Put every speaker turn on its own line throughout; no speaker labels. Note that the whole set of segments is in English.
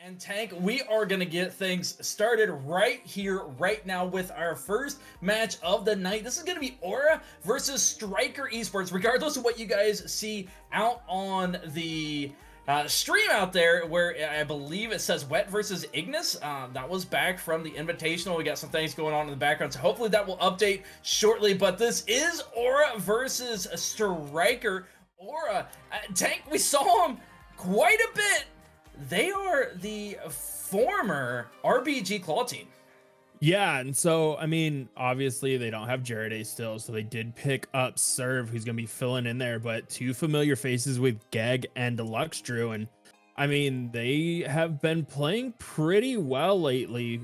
And Tank, we are going to get things started right here, right now with our first match of the night. This is going to be Aura versus Stryker Esports. Regardless of what you guys see out on the stream out there, where I believe it says Wet versus Ignis, that was back from the Invitational. We got some things going on in the background, so hopefully that will update shortly. But this is Aura versus Stryker. Aura, Tank, we saw him quite a bit. They are the former RBG Claw team.
Yeah, and so, I mean, obviously they don't have Jarade still, so they did pick up Serve, who's going to be filling in there, but two familiar faces with Geg and Deluxe Drew, and I mean, they have been playing pretty well lately,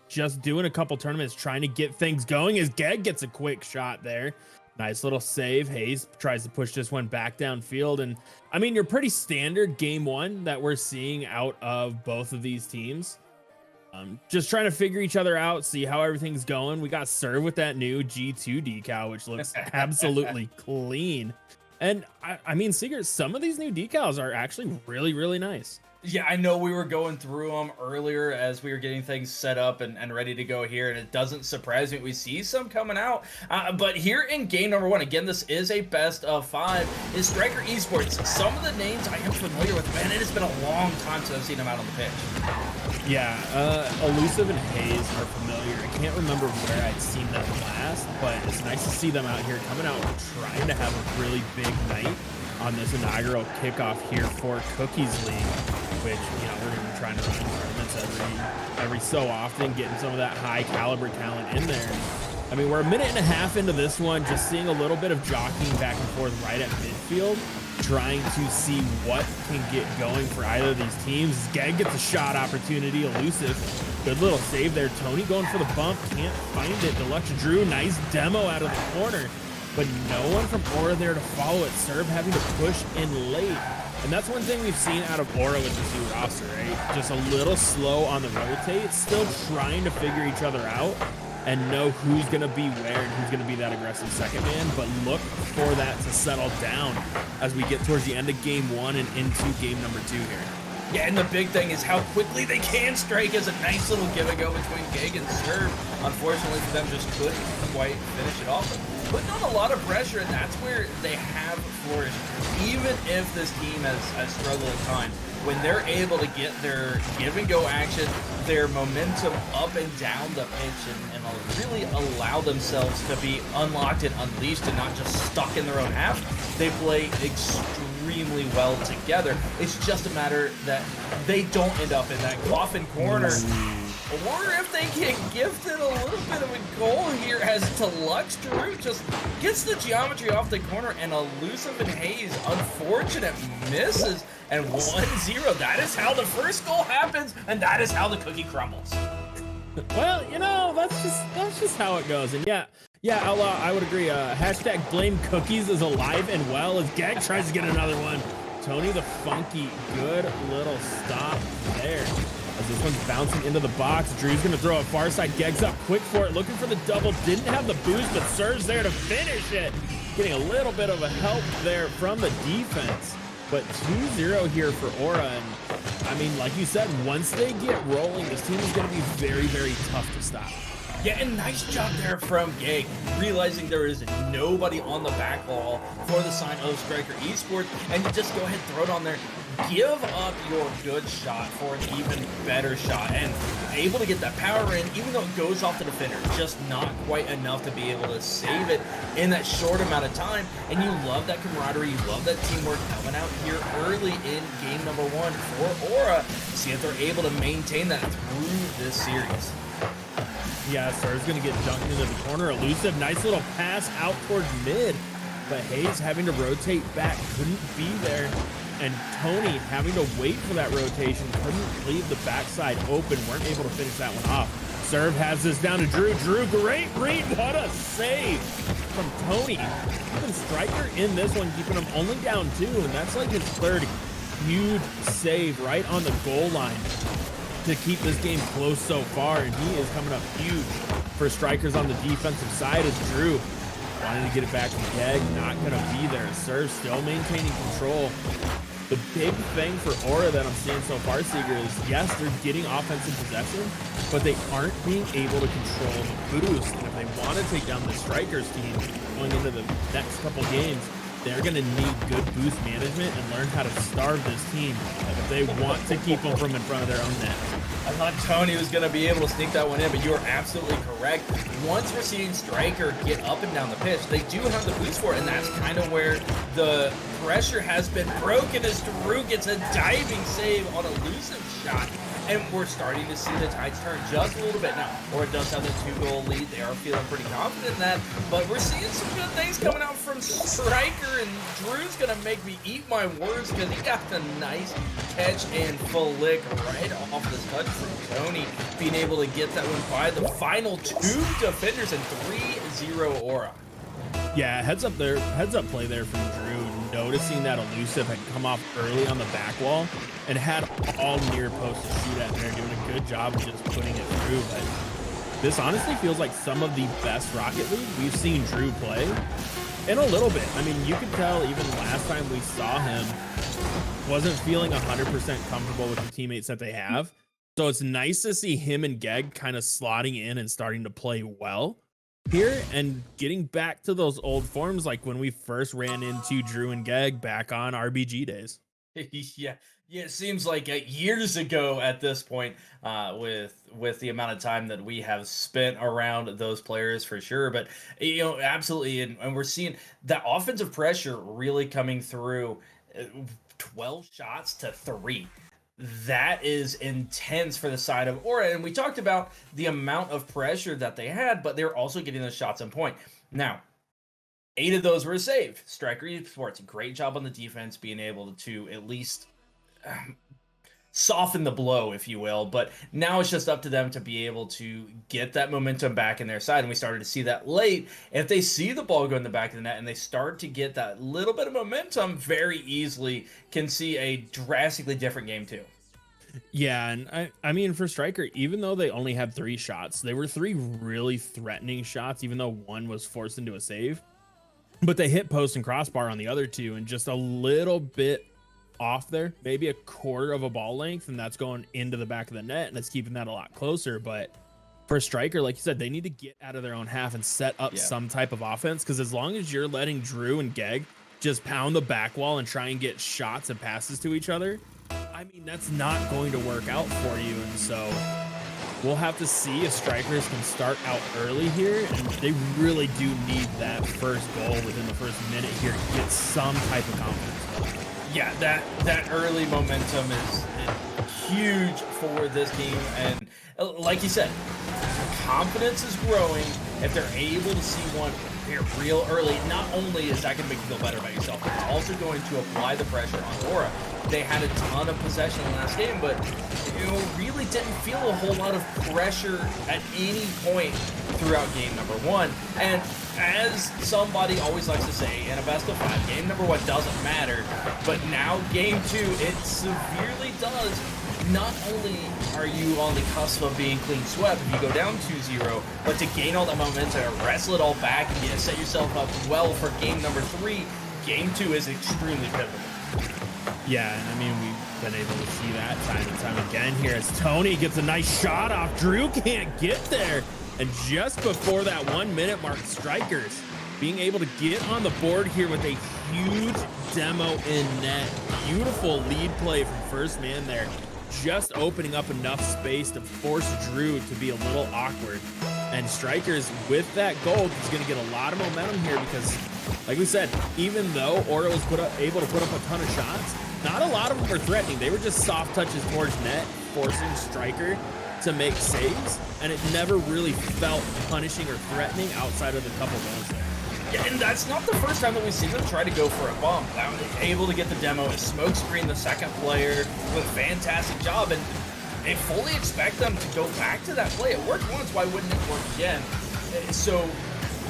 just doing a couple tournaments, trying to get things going as Geg gets a quick shot there. Nice little save. Hayes tries to push this one back downfield. And I mean, you're pretty standard game one that we're seeing out of both of these teams. Just trying to figure each other out, see how everything's going. We got Serve with that new G2 decal, which looks absolutely clean. And I mean, Seeger, some of these new decals are actually really, really nice.
Yeah, I know we were going through them earlier as we were getting things set up and ready to go here, and it doesn't surprise me. We see some coming out, but here in game number one, again, this is a best of 5, is Stryker Esports. Some of the names I am familiar with, man, it has been a long time since I've seen them out on the pitch.
Yeah, Elusive and Hayes are familiar. I can't remember where I'd seen them last, but it's nice to see them out here coming out and trying to have a really big night on this inaugural kickoff here for Cookies League, which, you know, we're going to be trying to run tournaments every so often, getting some of that high caliber talent in there. I mean, we're a minute and a half into this one, just seeing a little bit of jockeying back and forth right at midfield, trying to see what can get going for either of these teams. Gag gets a shot opportunity. Elusive, good little save there. Tony going for the bump, can't find it. Deluxe Drew, nice demo out of the corner, but no one from Aura there to follow it. Serve having to push in late. And that's one thing we've seen out of Aura with this new roster, right? Just a little slow on the rotate, still trying to figure each other out and know who's going to be where and who's going to be that aggressive second man, but look for that to settle down as we get towards the end of game one and into game number 2 here.
Yeah, and the big thing is how quickly they can strike as a nice little give and go between Gig and Serve. Unfortunately for them, just couldn't quite finish it off. Putting on a lot of pressure, and that's where they have flourished. Even if this team has struggled at times, when they're able to get their give and go action, their momentum up and down the pitch, and really allow themselves to be unlocked and unleashed and not just stuck in their own half, they play extremely well together. It's just a matter that they don't end up in that coffin corner. Or if they get gifted a little bit of a goal here as Deluxe Drew just gets the geometry off the corner, and Elusive and Hayes, unfortunate misses, and 1-0. That is how the first goal happens, and that is how the cookie crumbles.
Well, you know, that's just how it goes. And yeah, Outlaw, I would agree. Hashtag blame cookies is alive and well as Gag tries to get another one. Tony the Funky, good little stop there. As this one's bouncing into the box, Drew's gonna throw it far side. Geg's up quick for it, looking for the double. Didn't have the boost, but Serve's there to finish it. Getting a little bit of a help there from the defense. But 2-0 here for Aura. And I mean, like you said, once they get rolling, this team is gonna be very, very tough to stop.
Yeah, and nice job there from Gag, realizing there is nobody on the back wall for the sign of Stryker Esports, and you just go ahead and throw it on there. Give up your good shot for an even better shot, and able to get that power in, even though it goes off the defender, just not quite enough to be able to save it in that short amount of time. And you love that camaraderie, you love that teamwork coming out here early in game number 1 for Aura. See if they're able to maintain that through this series.
Yeah, Serve's gonna get dunked into the corner. Elusive, nice little pass out towards mid, but Hayes having to rotate back, couldn't be there. And Tony having to wait for that rotation, couldn't leave the backside open, weren't able to finish that one off. Serve has this down to Drew. Drew, great read, what a save from Tony. Even Stryker in this one, keeping him only down 2, and that's like his third huge save right on the goal line to keep this game close so far, and he is coming up huge for Strikers on the defensive side as Drew wanted to get it back to Gag, not gonna be there. Serve still maintaining control. The big thing for Aura that I'm seeing so far, Seeger, is yes, they're getting offensive possession, but they aren't being able to control the boost. And if they want to take down the Strikers team going into the next couple games, they're going to need good boost management and learn how to starve this team if they want to keep them from in front of their own net.
I thought Tony was going to be able to sneak that one in, but you are absolutely correct. Once we're seeing Stryker get up and down the pitch, they do have the boost for it, and that's kind of where the pressure has been broken as Drew gets a diving save on a elusive shot. And we're starting to see the tides turn just a little bit now. Or it does have the 2-goal lead. They are feeling pretty confident in that. But we're seeing some good things coming out from Stryker. And Drew's going to make me eat my words because he got the nice catch and flick right off this touch from Tony. Being able to get that one by the final 2 defenders and 3-0 Aura.
Yeah, heads up play there from Drew, noticing that elusive had come off early on the back wall and had all near post to shoot at, and they're doing a good job of just putting it through. But this honestly feels like some of the best Rocket League we've seen Drew play in a little bit. I mean, you could tell even last time we saw him wasn't feeling 100% comfortable with the teammates that they have. So it's nice to see him and Geg kind of slotting in and starting to play well here and getting back to those old forms like when we first ran into Drew and Geg back on RBG days.
Yeah, it seems like years ago at this point, with the amount of time that we have spent around those players for sure. But absolutely, and we're seeing that offensive pressure really coming through. 12 shots to 3. That is intense for the side of Aura. And we talked about the amount of pressure that they had, but they're also getting those shots on point. Now, 8 of those were a save. Stryker Esports, great job on the defense, being able to at least soften the blow, if you will. But now it's just up to them to be able to get that momentum back in their side. And we started to see that late. If they see the ball go in the back of the net and they start to get that little bit of momentum, very easily can see a drastically different game too.
Yeah, and I mean, for Stryker, even though they only had 3 shots, they were 3 really threatening shots, even though one was forced into a save. But they hit post and crossbar on the other 2, and just a little bit off there, maybe a quarter of a ball length, and that's going into the back of the net, and it's keeping that a lot closer. But for Stryker, like you said, they need to get out of their own half and set up some type of offense, because as long as you're letting Drew and Geg just pound the back wall and try and get shots and passes to each other, I mean, that's not going to work out for you. And so we'll have to see if Strikers can start out early here, and they really do need that first goal within the first minute here to get some type of confidence.
Yeah, that early momentum is huge for this team, and like you said, confidence is growing. If they're able to see one here real early, not only is that going to make you feel better about yourself, it's also going to apply the pressure on Aura. They had a ton of possession in the last game, but really didn't feel a whole lot of pressure at any point throughout game number 1. And as somebody always likes to say, in a best of 5, game number 1 doesn't matter, but now game 2, it severely does. Not only are you on the cusp of being clean swept if you go down 2-0, but to gain all that momentum and wrestle it all back and set yourself up well for game number 3, game 2 is extremely pivotal.
Yeah, and I mean, we've been able to see that time and time again here as Tony gets a nice shot off. Drew can't get there. And just before that 1 minute mark, Strikers being able to get on the board here with a huge demo in net. Beautiful lead play from first man there. Just opening up enough space to force Drew to be a little awkward. And Strikers, with that goal, is going to get a lot of momentum here because, like we said, even though Aura was able to put up a ton of shots, not a lot of them were threatening. They were just soft touches towards net, forcing Stryker to make saves, and it never really felt punishing or threatening outside of the couple goals there.
Yeah, and that's not the first time that we've seen them try to go for a bump. Able to get the demo, smoke screen the second player with a fantastic job, and they fully expect them to go back to that play. It worked once, why wouldn't it work again? So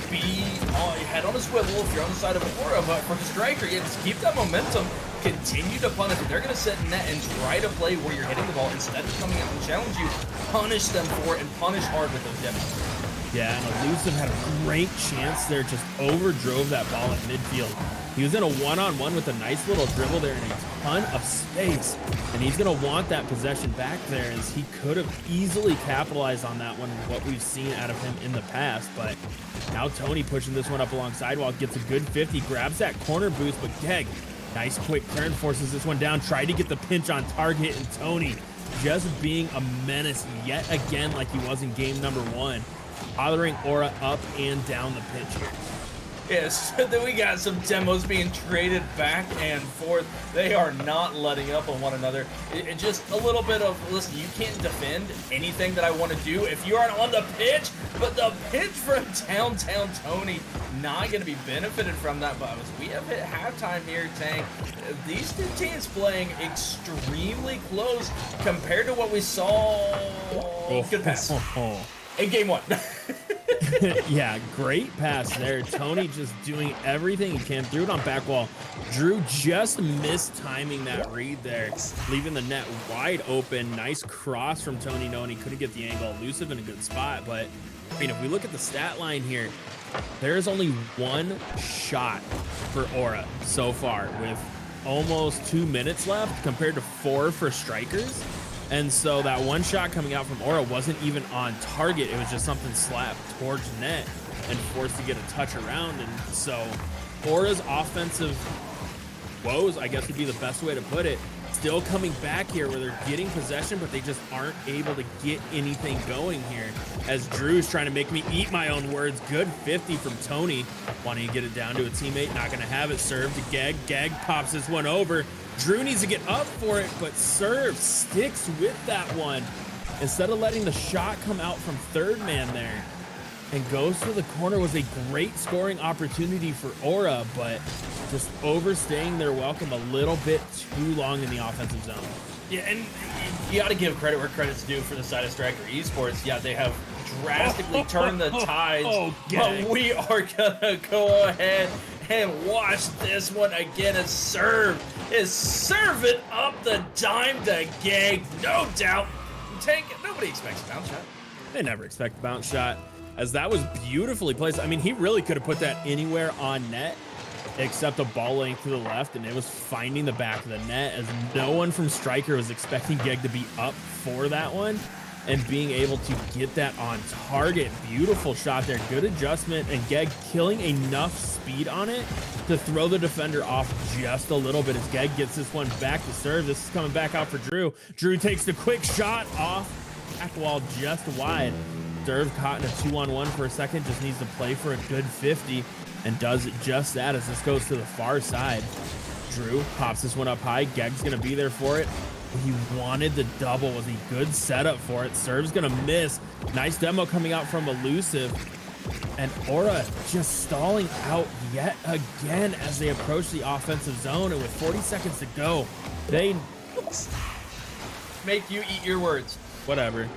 be head on a swivel if you're on the side of Aura, but for Stryker, just keep that momentum, continue to punish. If they're going to sit in net and try to play where you're hitting the ball, instead of coming out and challenge you, punish them for it and punish hard with those demos.
Yeah, and Elusive had a great chance there, just overdrove that ball at midfield. He was in a one-on-one with a nice little dribble there, and he ton of space, and he's going to want that possession back there, as he could have easily capitalized on that one, what we've seen out of him in the past. But now Tony pushing this one up along sidewall, gets a good 50, grabs that corner boost, but Geg, nice quick turn, forces this one down, tried to get the pinch on target, and Tony just being a menace yet again like he was in game number 1, bothering Aura up and down the pitch here.
Yes, then we got some demos being traded back and forth. They are not letting up on one another. It just a little bit of, listen, you can't defend anything that I want to do if you aren't on the pitch, but the pitch from downtown Tony, not going to be benefited from that. But we have hit halftime here, Tank. These two teams playing extremely close compared to what we saw. Good pass. In game 1.
Yeah, great pass there. Tony just doing everything he can. Threw it on back wall. Drew just missed timing that read there, leaving the net wide open. Nice cross from Tony, knowing he couldn't get the angle. Elusive in a good spot. But, I mean, if we look at the stat line here, there's only 1 shot for Aura so far, with almost 2 minutes left compared to 4 for Strikers. And so that 1 shot coming out from Aura wasn't even on target. It was just something slapped towards net and forced to get a touch around. And so Aura's offensive woes, I guess would be the best way to put it, still coming back here where they're getting possession, but they just aren't able to get anything going here. As Drew's trying to make me eat my own words. Good 50 from Tony, wanting to get it down to a teammate. Not going to have it. Served to Gag. Gag pops this one over. Drew needs to get up for it, but Serve sticks with that one instead of letting the shot come out from third man there, and goes to the corner. Was a great scoring opportunity for Aura, but just overstaying their welcome a little bit too long in the offensive zone.
Yeah, and you got to give credit where credit's due for the side of Stryker Esports. Yeah, they have drastically turned the tides, but we are gonna go ahead and watch this one again. As Serve is serving up the dime to Gag, no doubt. Tank, nobody expects a bounce shot.
They never expect a bounce shot, as that was beautifully placed. I mean, he really could have put that anywhere on net except a ball length to the left, and it was finding the back of the net, as no one from Stryker was expecting Geg to be up for that one and being able to get that on target. Beautiful shot there, good adjustment, and Geg killing enough speed on it to throw the defender off just a little bit as Geg gets this one back to serve. This is coming back out for Drew. Drew takes the quick shot off back wall just wide. Serve caught in a 2-on-1 for a second, just needs to play for a good 50, and does just that as this goes to the far side. Drew pops this one up high. Geg's gonna be there for it. He wanted the double. Was a good setup for it. Serve's gonna miss. Nice demo coming out from Elusive. And Aura just stalling out yet again as they approach the offensive zone. And with 40 seconds to go, they
make you eat your words.
Whatever.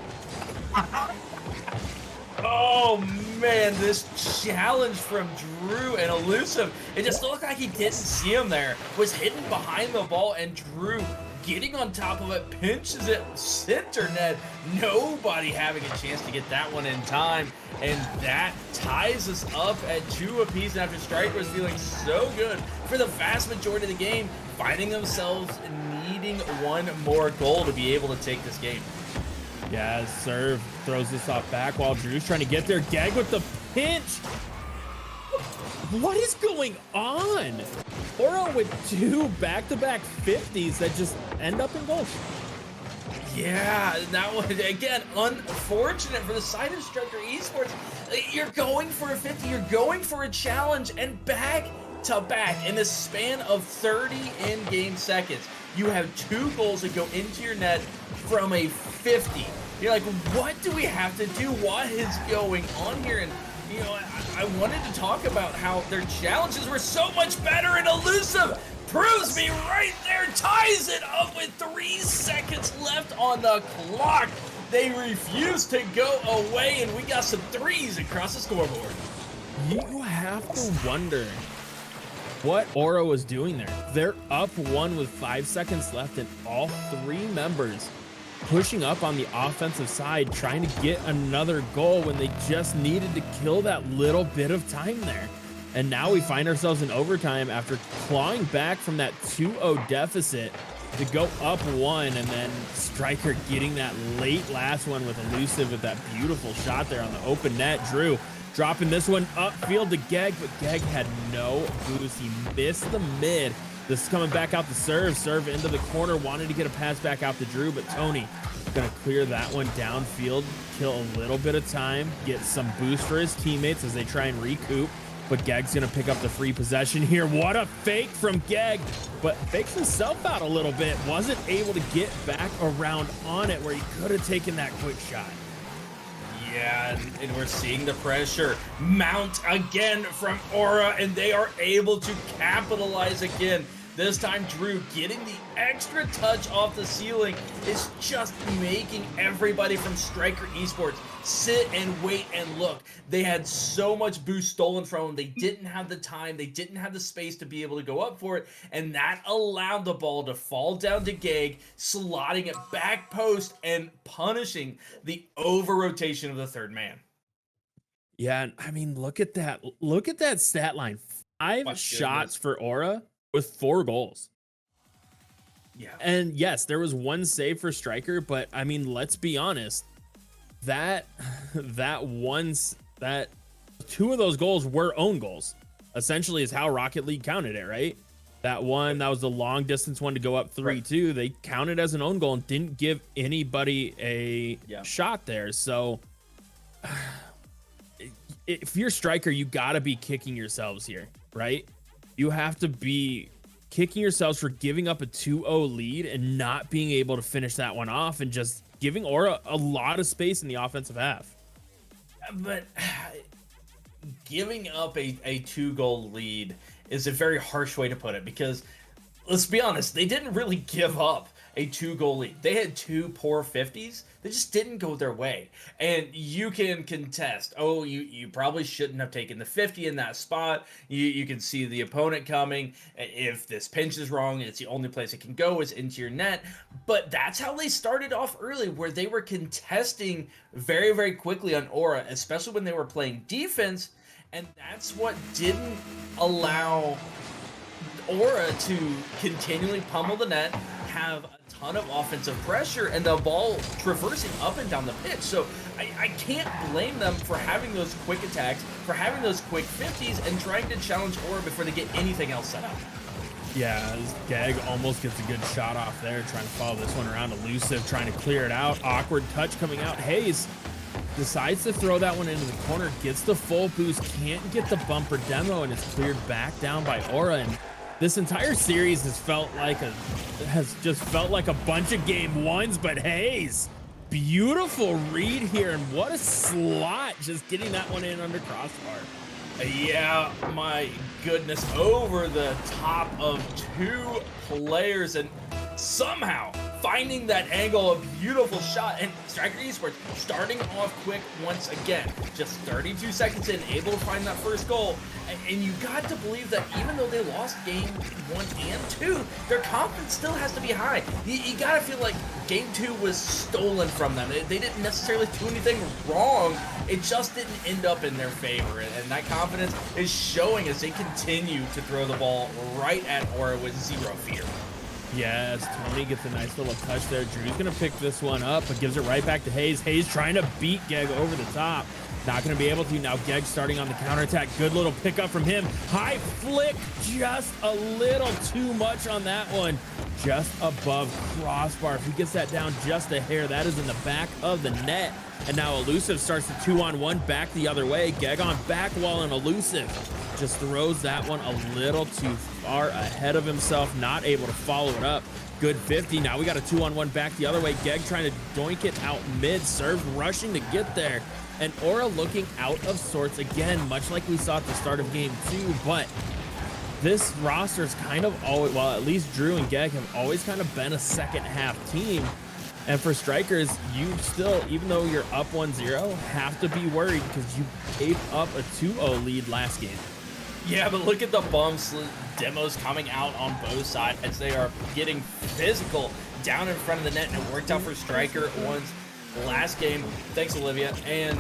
Oh man, this challenge from Drew and Elusive, it just looked like he didn't see him there. Was hidden behind the ball, and Drew getting on top of it, pinches it center net. Nobody having a chance to get that one in time, and that ties us up at 2 apiece. And after Stryker was feeling so good for the vast majority of the game, finding themselves needing 1 more goal to be able to take this game.
Yeah, Serve throws this off back while Drew's trying to get there. Gag with the pinch. What is going on? Aura with 2 back-to-back 50s that just end up in goals.
Yeah, that one, again, unfortunate for the side of Stryker Esports. You're going for a 50, you're going for a challenge, and back to back in the span of 30 in-game seconds, you have 2 goals that go into your net from a 50. You're like, what do we have to do? What is going on here? And, you know, I wanted to talk about how their challenges were so much better, and Elusive proves me right there, ties it up with 3 seconds left on the clock. They refuse to go away, and we got some 3s across the scoreboard.
You have to wonder what Aura was doing there. They're up 1 with 5 seconds left, and all 3 members pushing up on the offensive side, trying to get another goal when they just needed to kill that little bit of time there. And now we find ourselves in overtime after clawing back from that 2-0 deficit to go up 1, and then Stryker getting that late last one with Elusive with that beautiful shot there on the open net. Drew dropping this one upfield to Geg, but Geg had no boost. He missed the mid. This is coming back out the serve into the corner, wanted to get a pass back out to Drew, but Tony gonna clear that one downfield, kill a little bit of time, get some boost for his teammates as they try and recoup. But Geg's gonna pick up the free possession here. What a fake from Geg, but fakes himself out a little bit. Wasn't able to get back around on it where he could have taken that quick shot.
Yeah, and we're seeing the pressure mount again from Aura, and they are able to capitalize again. This time, Drew getting the extra touch off the ceiling is just making everybody from Stryker Esports sit and wait and look. They had so much boost stolen from them. They didn't have the time. They didn't have the space to be able to go up for it, and that allowed the ball to fall down to Gag, slotting it back post and punishing the over-rotation of the third man.
Yeah, I mean, look at that. Look at that stat line. 5 shots for Aura with 4 goals.
Yeah.
And yes, there was 1 save for Stryker, but I mean, let's be honest. That 2 of those goals were own goals. Essentially is how Rocket League counted it, right? That one, that was the long distance one to go up 3-2. They counted as an own goal and didn't give anybody a shot there. So if you're Stryker, you got to be kicking yourselves here, right? You have to be kicking yourselves for giving up a 2-0 lead and not being able to finish that one off and just giving Aura a lot of space in the offensive half.
But giving up a 2-goal lead is a very harsh way to put it, because let's be honest, they didn't really give up a 2-goal lead. They had 2 poor 50s. They just didn't go their way. And you can contest, oh, you probably shouldn't have taken the 50 in that spot. You can see the opponent coming. If this pinch is wrong, it's the only place it can go is into your net. But that's how they started off early, where they were contesting very, very quickly on Aura, especially when they were playing defense. And that's what didn't allow Aura to continually pummel the net, have a ton of offensive pressure, and the ball traversing up and down the pitch. So I can't blame them for having those quick attacks, for having those quick 50s, and trying to challenge Aura before they get anything else set up.
Yeah, Gag almost gets a good shot off there, trying to follow this one around. Elusive trying to clear it out. Awkward touch coming out. Hayes decides to throw that one into the corner, gets the full boost, can't get the bumper demo, and it's cleared back down by Aura. And this entire series has just felt like a bunch of game 1s, but Hayes, beautiful read here, and what a slot, just getting that one in under crossbar.
Yeah, my goodness, over the top of 2 players, and somehow finding that angle, a beautiful shot, and Stryker Esports starting off quick once again. Just 32 seconds in, able to find that first goal, and you got to believe that even though they lost game 1 and 2, their confidence still has to be high. You gotta feel like game 2 was stolen from them. They didn't necessarily do anything wrong, it just didn't end up in their favor, and that confidence is showing as they continue to throw the ball right at Aura with zero fear.
Yes, Tony gets a nice little touch there. Drew's going to pick this one up, but gives it right back to Hayes. Hayes trying to beat Geg over the top. Not going to be able to. Now Geg starting on the counterattack. Good little pickup from him. High flick, just a little too much on that one. Just above crossbar. If he gets that down just a hair, that is in the back of the net. And now Elusive starts the 2-on-1 back the other way. Geg on back wall, and Elusive just throws that one a little too far ahead of himself, not able to follow it up. Good 50. Now we got a 2-on-1 back the other way. Geg trying to doink it out mid, serve rushing to get there. And Aura looking out of sorts again, much like we saw at the start of game 2. But this roster is kind of always, well, at least Drew and Geg have always kind of been a second half team. And for Strikers, you still, even though you're up 1-0, have to be worried because you gave up a 2-0 lead last game.
Yeah, but look at the bumps, demos coming out on both sides as they are getting physical down in front of the net, and it worked out for Stryker once last game. Thanks, Olivia. And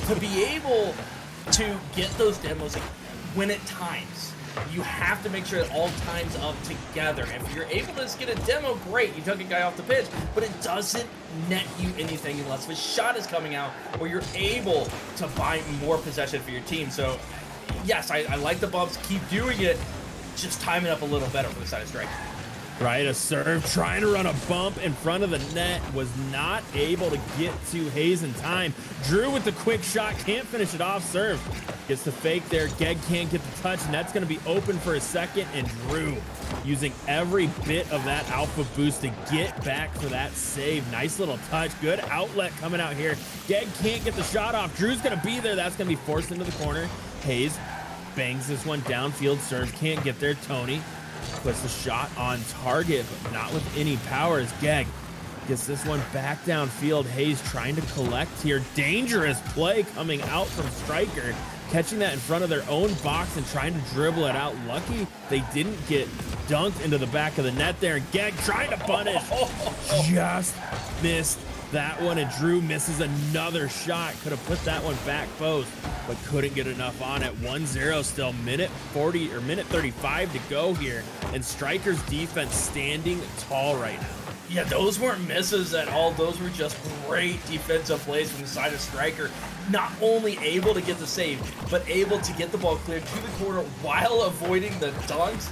to be able to get those demos, when it times. You have to make sure it all times up together. If you're able to just get a demo, great, you took a guy off the pitch, but it doesn't net you anything unless a shot is coming out or you're able to buy more possession for your team. So yes, I like the bumps, keep doing it, just time it up a little better for the side of Stryker.
Right, a serve trying to run a bump in front of the net, was not able to get to Hayes in time. Drew with the quick shot, can't finish it off. Serve gets the fake there. Geg can't get the touch. Net's going to be open for a second, and Drew using every bit of that alpha boost to get back for that save. Nice little touch, good outlet coming out here. Geg can't get the shot off. Drew's going to be there. That's going to be forced into the corner. Hayes bangs this one downfield. Serve can't get there. Tony puts the shot on target, but not with any power as Geg gets this one back downfield. Hayes trying to collect here. Dangerous play coming out from Stryker, catching that in front of their own box and trying to dribble it out. Lucky they didn't get dunked into the back of the net there. Geg trying to punish, just missed that one, and Drew misses another shot. Could have put that one back post, but couldn't get enough on it. 1-0 still, minute 40 or minute 35 to go here, and Stryker's defense standing tall right now.
Yeah, those weren't misses at all. Those were just great defensive plays from the side of Stryker. Not only able to get the save, but able to get the ball cleared to the corner while avoiding the dunks.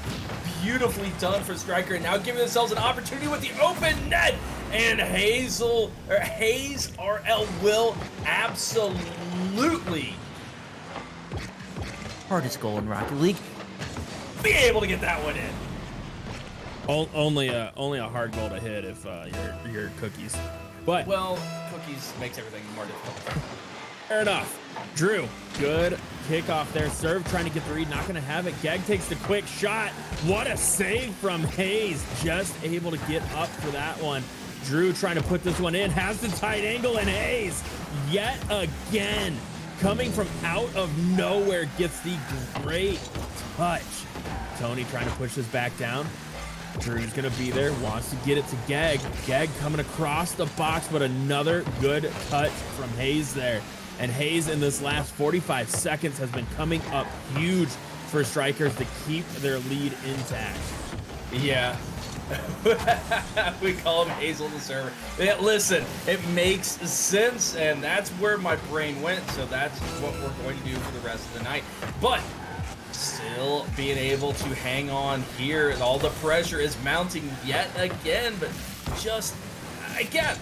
Beautifully done for Stryker, and now giving themselves an opportunity with the open net. And Hayes RL will absolutely, hardest goal in Rocket League, be able to get that one in.
Only a hard goal to hit if you're Cookies. But
well, Cookies makes everything more difficult.
Fair enough. Drew, good kickoff there. Serve trying to get the read, not going to have it. Geg takes the quick shot. What a save from Hayes. Just able to get up for that one. Drew trying to put this one in, has the tight angle, and Hayes yet again coming from out of nowhere gets the great touch. Tony trying to push this back down. Drew's gonna be there, wants to get it to Geg. Geg coming across the box, but another good touch from Hayes there. And Hayes in this last 45 seconds has been coming up huge for Strikers to keep their lead intact.
Yeah. We call him Hazel the server. Yeah, listen, it makes sense, and that's where my brain went, so that's what we're going to do for the rest of the night. But still being able to hang on here, and all the pressure is mounting yet again, but just, again,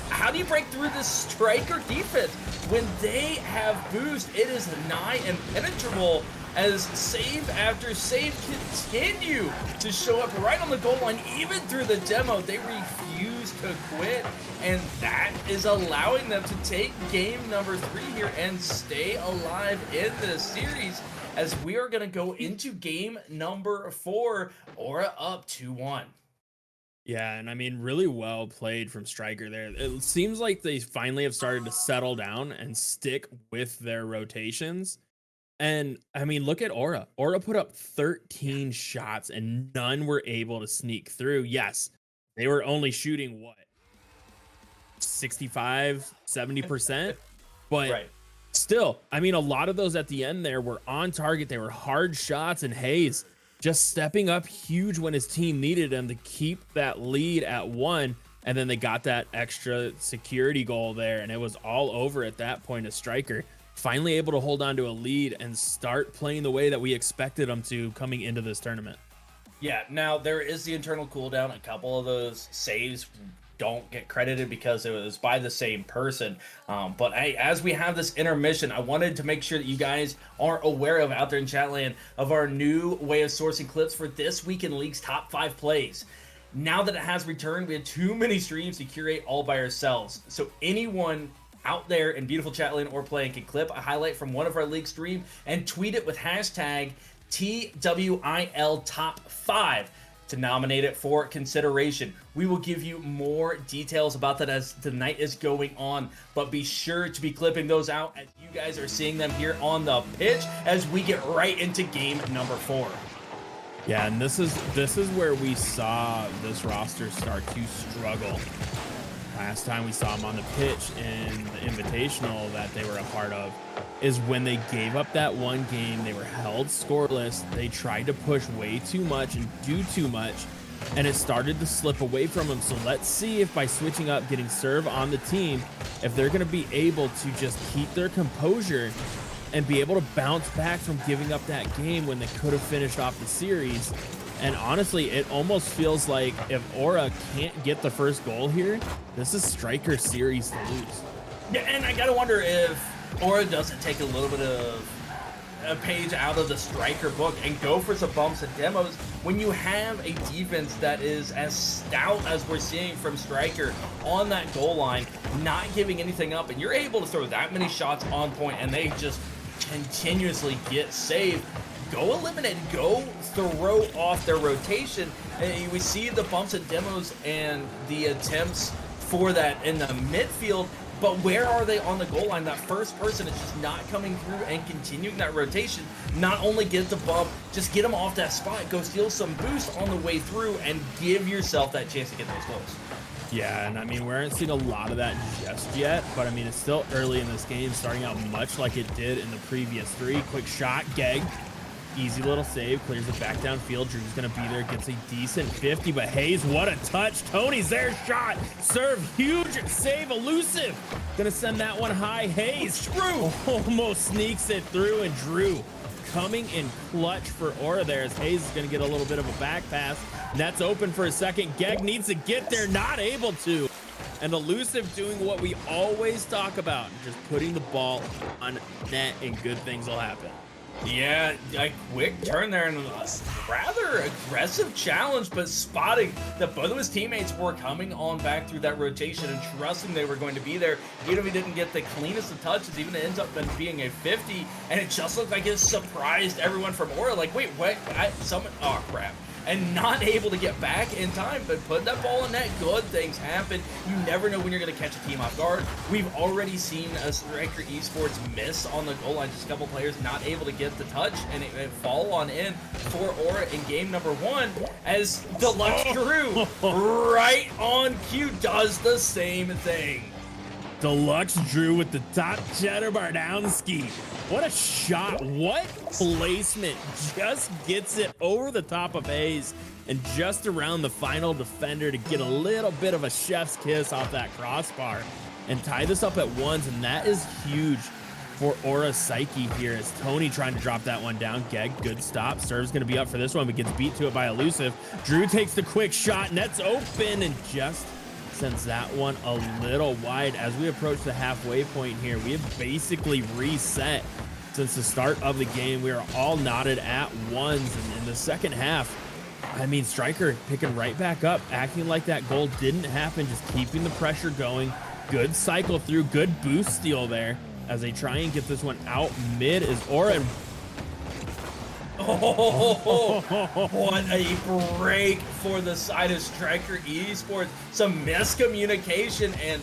how do you break through this Stryker defense? When they have boost, it is nigh impenetrable as save after save continue to show up right on the goal line. Even through the demo, they refuse to quit, and that is allowing them to take game number 3 here and stay alive in this series, as we are going to go into game number 4, Aura up 2-1.
Yeah, and I mean, really well played from Stryker there. It seems like they finally have started to settle down and stick with their rotations. And I mean, look at Aura. Aura put up 13 shots and none were able to sneak through. Yes, they were only shooting what, 65, 70%, but right. Still, I mean, a lot of those at the end there were on target. They were hard shots, and Hayes just stepping up huge when his team needed him to keep that lead at 1. And then they got that extra security goal there, and it was all over at that point as Stryker finally able to hold on to a lead and start playing the way that we expected them to coming into this tournament.
Yeah, now there is the internal cooldown. A couple of those saves don't get credited because it was by the same person. But as we have this intermission, I wanted to make sure that you guys are aware of out there in Chatland of our new way of sourcing clips for this week in League's top 5 plays. Now that it has returned, we had too many streams to curate all by ourselves. So anyone out there in beautiful Chatland or playing can clip a highlight from one of our league stream and tweet it with hashtag TWIL top 5 to nominate it for consideration. We will give you more details about that as the night is going on, but be sure to be clipping those out as you guys are seeing them here on the pitch as we get right into game number 4.
Yeah, and this is where we saw this roster start to struggle. last time we saw them on the pitch in the invitational that they were a part of is when they gave up that one game. They were held scoreless. They tried to push way too much and do too much, and it started to slip away from them. So let's see if by switching up, getting serve on the team, if they're going to be able to just keep their composure and be able to bounce back from giving up that game when they could have finished off the series. And honestly, it almost feels like if Aura can't get the first goal here, this is Stryker's series to lose.
Yeah, and I gotta wonder if Aura doesn't take a little bit of a page out of the Stryker book and go for some bumps and demos when you have a defense that is as stout as we're seeing from Stryker on that goal line, not giving anything up, and you're able to throw that many shots on point and they just continuously get saved. Go eliminate, go throw off their rotation. And we see the bumps and demos and the attempts for that in the midfield, but where are they on the goal line? That first person is just not coming through and continuing that rotation. Not only get the bump, just get them off that spot, go steal some boost on the way through and give yourself that chance to get those goals.
Yeah, and I mean, we aren't seeing a lot of that just yet, but I mean, it's still early in this game, starting out much like it did in the previous three. Quick shot, Geg. Easy little save, clears it back downfield. Drew's gonna be there, gets a decent 50, but Hayes, what a touch. Tony's there, shot, serve, huge save, elusive. Gonna send that one high. Hayes, Drew almost sneaks it through, and Drew coming in clutch for Aura there as Hayes is gonna get a little bit of a back pass. Net's open for a second. Geg needs to get there, not able to. And elusive doing what we always talk about, just putting the ball on net and good things will happen.
Yeah, a quick turn there and a rather aggressive challenge, but spotting that both of his teammates were coming on back through that rotation and trusting they were going to be there. Even if he didn't get the cleanest of touches, even it ends up being a 50, and it just looked like it surprised everyone from Aura. Like, wait, what? Oh, crap. And not able to get back in time, but putting that ball in net, good things happen. You never know when you're going to catch a team off guard. We've already seen a Stryker Esports miss on the goal line, just a couple players not able to get the touch, and it fall on in for Aura in game number one, as Deluxe Drew, right on cue, does the same thing.
Deluxe Drew with the top cheddar Bardowski. What a shot. What placement. Just gets it over the top of Hayes and just around the final defender to get a little bit of a chef's kiss off that crossbar and tie this up at ones. And that is huge for Aura's psyche here as Tony trying to drop that one down. Geg, good stop. Serve's going to be up for this one, but gets beat to it by elusive. Drew takes the quick shot. Net's open and just sends that one a little wide. As we approach the halfway point here, we have basically reset since the start of the game. We are all knotted at ones, and in the second half, I mean, Stryker picking right back up, acting like that goal didn't happen, just keeping the pressure going. Good cycle through, good boost steal there as they try and get this one out mid as Aura.
Oh, what a break for the side of Stryker Esports. Some miscommunication, and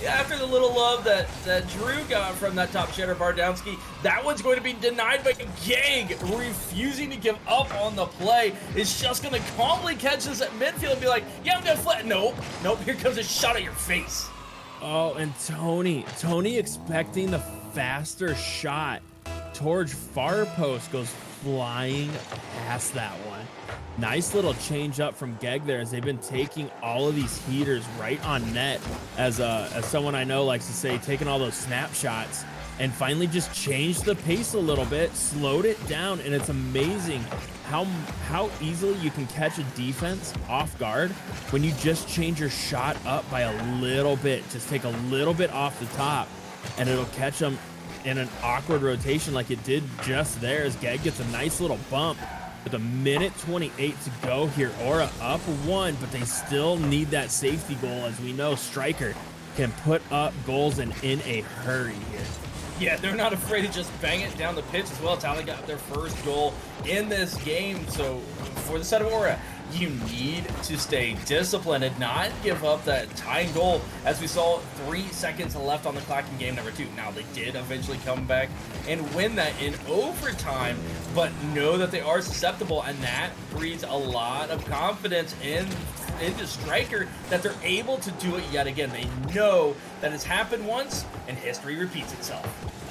after the little love that Drew got from that top cheddar Bardowski, that one's going to be denied by Geg, refusing to give up on the play. Is just going to calmly catch this at midfield and be like, yeah, I'm going to flat. Nope, here comes a shot at your face.
Oh, and Tony expecting the faster shot towards far post goes flying past that one. Nice little change up from Geg there as they've been taking all of these heaters right on net, as someone I know likes to say, taking all those snapshots and finally just changed the pace a little bit, slowed it down, and it's amazing how easily you can catch a defense off guard when you just change your shot up by a little bit. Just take a little bit off the top and it'll catch them in an awkward rotation like it did just there as Geg gets a nice little bump with a minute 28 to go here. Aura up one, but they still need that safety goal. As we know, Stryker can put up goals and in a hurry here.
Yeah, they're not afraid to just bang it down the pitch as well. It's how they got their first goal in this game. So for the side of Aura, you need to stay disciplined and not give up that tying goal, as we saw 3 seconds left on the clock in game number 2. Now, they did eventually come back and win that in overtime, but know that they are susceptible, and that breeds a lot of confidence in into Stryker that they're able to do it yet again. They know that it's happened once and history repeats itself.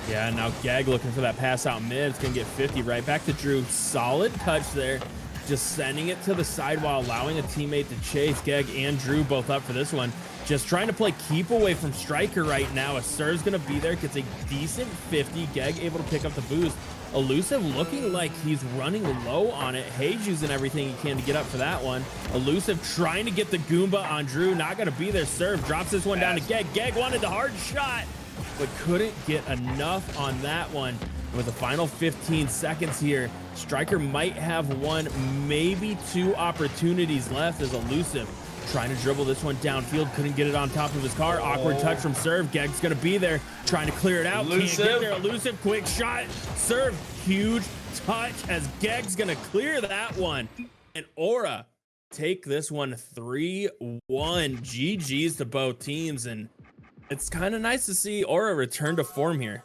Yeah, now Gag looking for that pass out mid. It's going to get 50 right back to Drew. Solid touch there. Just sending it to the side while allowing a teammate to chase. Gag and Drew both up for this one. Just trying to play keep away from Stryker right now. A Sur's going to be there. Gets a decent 50. Gag able to pick up the boost. Elusive looking like he's running low on it. Hayes using everything he can to get up for that one. Elusive trying to get the Goomba on Drew. Not going to be there. Serve drops this one down to Gag. Gag wanted the hard shot, but couldn't get enough on that one. With the final 15 seconds here, Stryker might have one, maybe two opportunities left as Elusive trying to dribble this one downfield. Couldn't get it on top of his car. Awkward touch from Serve. Gag's going to be there trying to clear it out.
Elusive.
Can't get there. Elusive, quick shot. Serve, huge touch as Gag's going to clear that one. And Aura take this one 3-1. GG's to both teams. And it's kind of nice to see Aura return to form here.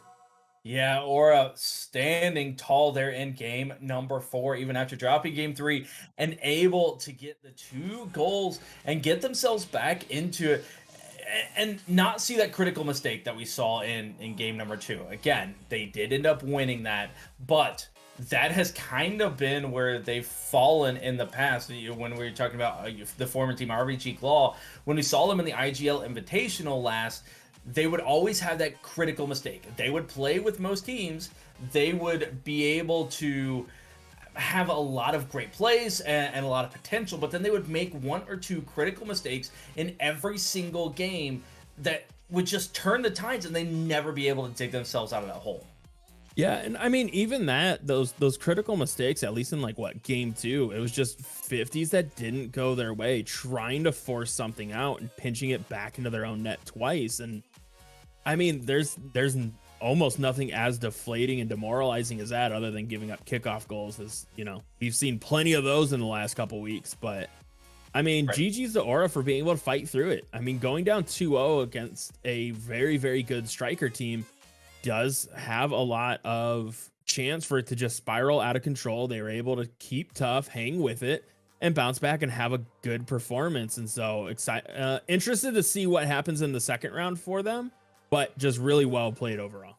Yeah, Aura standing tall there in game number 4, even after dropping game 3, and able to get the 2 goals and get themselves back into it and not see that critical mistake that we saw in game number 2. Again, they did end up winning that, but that has kind of been where they've fallen in the past. When we were talking about the former team RBG Claw, when we saw them in the IGL Invitational last, they would always have that critical mistake. They would play with most teams. They would be able to have a lot of great plays and a lot of potential, but then they would make 1 or 2 critical mistakes in every single game that would just turn the tides, and they never be able to dig themselves out of that hole.
Yeah, and I mean, even that, those critical mistakes, at least in like what, game 2, it was just 50s that didn't go their way, trying to force something out and pinching it back into their own net twice. And I mean, there's almost nothing as deflating and demoralizing as that, other than giving up kickoff goals. As you know, we've seen plenty of those in the last couple weeks. But I mean, right. GG's to Aura for being able to fight through it. I mean, going down 2-0 against a very, very good Stryker team does have a lot of chance for it to just spiral out of control. They were able to keep tough, hang with it, and bounce back and have a good performance. And so interested to see what happens in the second round for them, but just really well played overall.